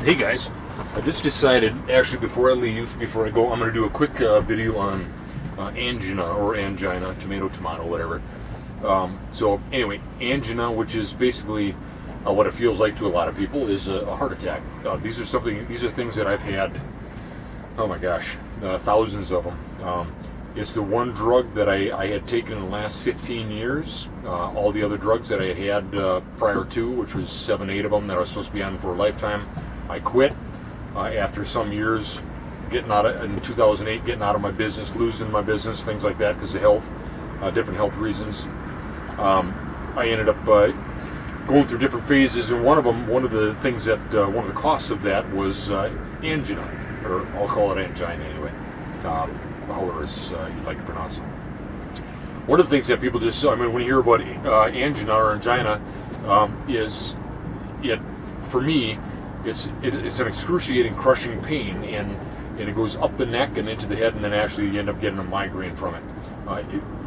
Hey guys, I just decided, actually before I leave, before I go, I'm going to do a quick video on angina or angina, tomato, whatever. So anyway, angina, which is basically what it feels like to a lot of people, is a heart attack. These are things that I've had, oh my gosh, thousands of them. It's the one drug that I had taken in the last 15 years. All the other drugs that I had prior to, which was 7, 8 of them that I was supposed to be on for a lifetime, I quit after some years, in 2008, getting out of my business, losing my business, things like that because of health, different health reasons. I ended up going through different phases, and one of the things that, one of the costs of that was angina, or I'll call it angina anyway, however you'd like to pronounce it. One of the things that people just, when you hear about angina or angina, for me, it's an excruciating, crushing pain, and it goes up the neck and into the head, and then actually you end up getting a migraine from it.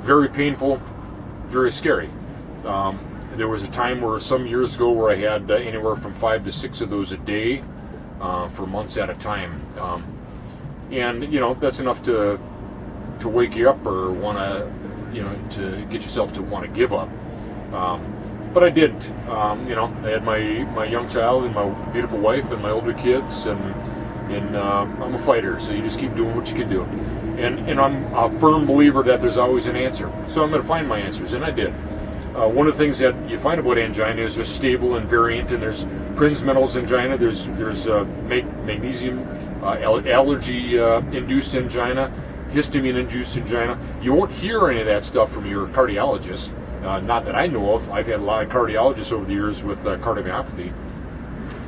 Very painful, very scary. There was a time where some years ago where I had anywhere from 5 to 6 of those a day for months at a time, and that's enough to wake you up or want to to get yourself to want to give up. But I didn't. I had my young child and my beautiful wife and my older kids, and I'm a fighter, so you just keep doing what you can do. And I'm a firm believer that there's always an answer. So I'm going to find my answers, and I did. One of the things that you find about angina is there's stable and variant, and there's Prinz metals angina, there's magnesium allergy induced angina, histamine induced angina. You won't hear any of that stuff from your cardiologist. Not that I know of. I've had a lot of cardiologists over the years with cardiomyopathy,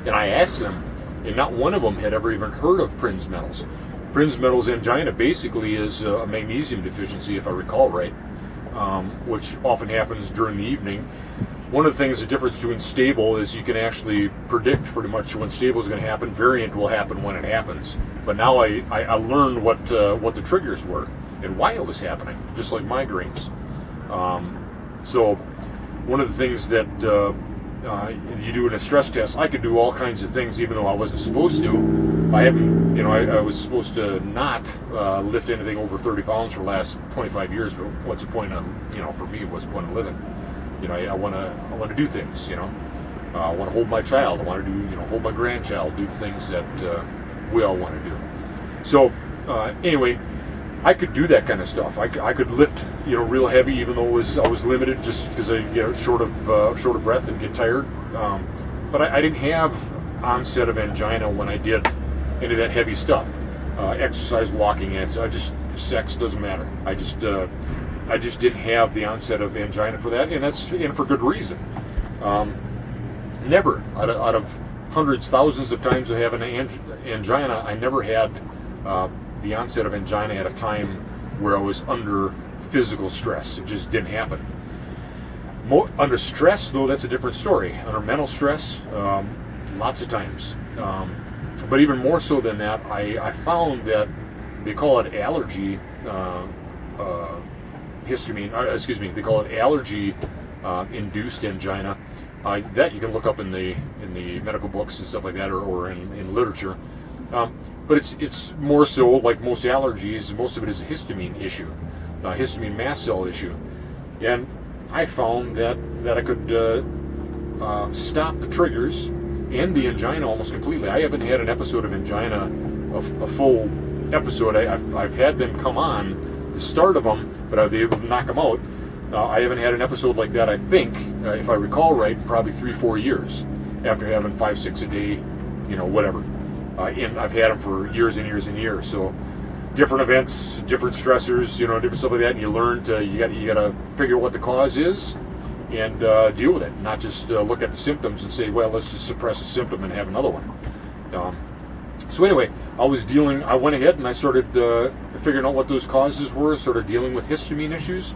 and I asked them, and not one of them had ever even heard of Prinz metals. Prinz metals angina basically is a magnesium deficiency, if I recall right, which often happens during the evening. One of the things, the difference between stable is you can actually predict pretty much when stable is going to happen. Variant will happen when it happens. But now I learned what the triggers were and why it was happening, just like migraines. So one of the things that you do in a stress test, I could do all kinds of things even though I wasn't supposed to. I was supposed to not lift anything over 30 pounds for the last 25 years, but what's the point of, for me, what's the point of living? I want to do things, I want to hold my child, I want to do, hold my grandchild, do the things that we all want to do. So anyway, I could do that kind of stuff. I could lift, real heavy, even though I was limited, just because I get short of breath and get tired. But I didn't have onset of angina when I did any of that heavy stuff. Exercise, walking, and sex doesn't matter. I just didn't have the onset of angina for that, and for good reason. Never out of hundreds, thousands of times of having angina, I never had the onset of angina at a time where I was under physical stress. It just didn't happen. Under stress, though, that's a different story. Under mental stress, lots of times. But even more so than that, I found that they call it allergy histamine. They call it allergy induced angina. That you can look up in the medical books and stuff like that, or in literature. But it's more so, like most allergies, most of it is a histamine issue, a histamine mast cell issue. And I found that I could stop the triggers and the angina almost completely. I haven't had an episode of angina, a full episode. I've had them come on, the start of them, but I've been able to knock them out. I haven't had an episode like that, I think, if I recall right, in probably 3-4 years, after having 5-6 a day, whatever. And I've had them for years and years and years. So different events, different stressors, different stuff like that. And you learn you got to figure out what the cause is and deal with it. Not just look at the symptoms and say, well, let's just suppress a symptom and have another one. So anyway, I went ahead and I started figuring out what those causes were. Started dealing with histamine issues.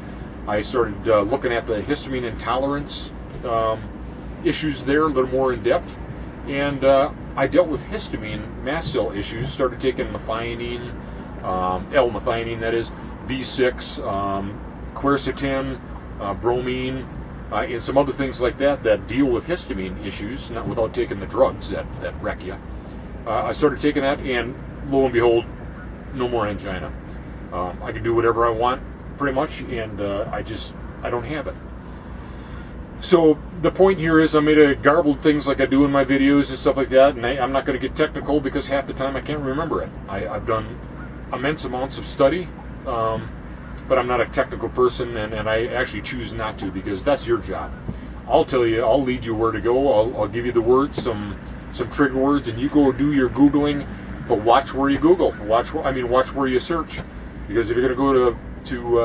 I started looking at the histamine intolerance issues there a little more in depth. And I dealt with histamine mast cell issues, started taking methionine, L-methionine, that is, B6, quercetin, bromine, and some other things like that deal with histamine issues, not without taking the drugs that wreck you. I started taking that, and lo and behold, no more angina. I can do whatever I want, pretty much, and I don't have it. So the point here is, I made a garbled things like I do in my videos and stuff like that, and I'm not going to get technical because half the time I can't remember it. I've done immense amounts of study, but I'm not a technical person, and I actually choose not to, because that's your job. I'll tell you, I'll lead you where to go. I'll give you the words, some trigger words, and you go do your Googling, but watch where you Google. Watch where you search, because if you're going to go to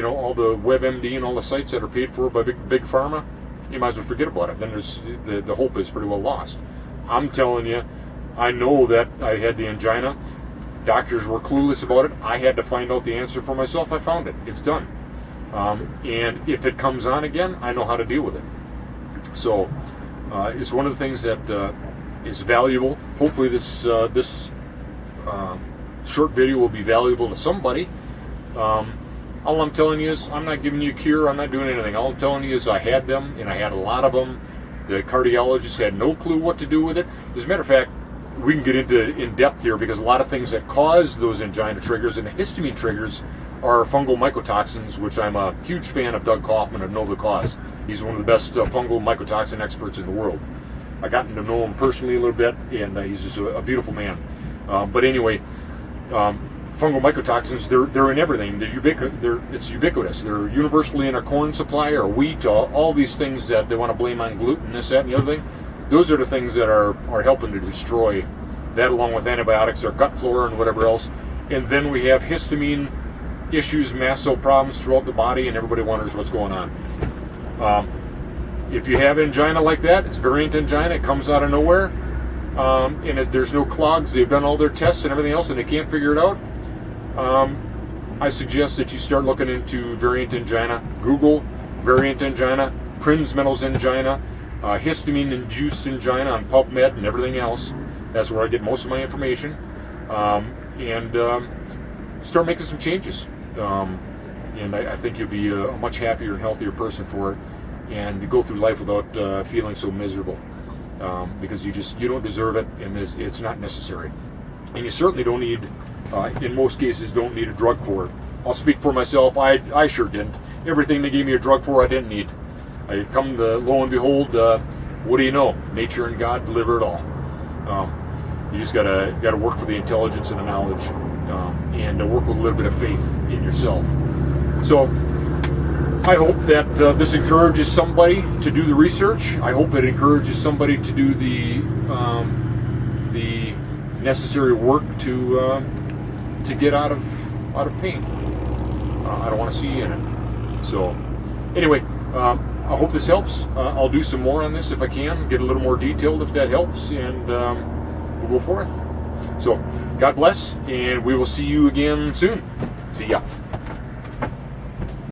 all the WebMD and all the sites that are paid for by big pharma, you might as well forget about it. Then the hope is pretty well lost. I'm telling you, I know that I had the angina. Doctors were clueless about it. I had to find out the answer for myself. I found it. It's done. And if it comes on again, I know how to deal with it. So it's one of the things that is valuable. Hopefully this short video will be valuable to somebody. All I'm telling you is, I'm not giving you a cure. I'm not doing anything. All I'm telling you is I had them, and I had a lot of them. The cardiologist had no clue what to do with it. As a matter of fact, we can get into in depth here, because a lot of things that cause those angina triggers and the histamine triggers are fungal mycotoxins, which I'm a huge fan of Doug Kaufman of Know the Cause. He's one of the best fungal mycotoxin experts in the world. I gotten to know him personally a little bit, and he's just a beautiful man. But anyway, fungal mycotoxins, they're in everything. It's ubiquitous. They're universally in our corn supply, or wheat, all these things that they want to blame on gluten, this, that, and the other thing. Those are the things that are helping to destroy that, along with antibiotics, our gut flora, and whatever else. And then we have histamine issues, mast cell problems throughout the body, and everybody wonders what's going on. If you have angina like that, it's variant angina. It comes out of nowhere, and there's no clogs. They've done all their tests and everything else, and they can't figure it out. I suggest that you start looking into variant angina. Google variant angina, Prinzmetal's angina, histamine-induced angina on PubMed and everything else. That's where I get most of my information. And start making some changes. And I think you'll be a much happier and healthier person for it, and go through life without feeling so miserable. Because you don't deserve it, and it's not necessary. And you certainly don't need, in most cases, don't need a drug for it. I'll speak for myself. I sure didn't. Everything they gave me a drug for, I didn't need. I come to, lo and behold, what do you know? Nature and God deliver it all. You just gotta work for the intelligence and the knowledge, and work with a little bit of faith in yourself. So I hope that this encourages somebody to do the research. I hope it encourages somebody to do the necessary work to get out of pain. I don't want to see you in it. So anyway, I hope this helps. I'll do some more on this if I can, get a little more detailed if that helps, and we'll go forth. So God bless, and we will see you again soon. See ya.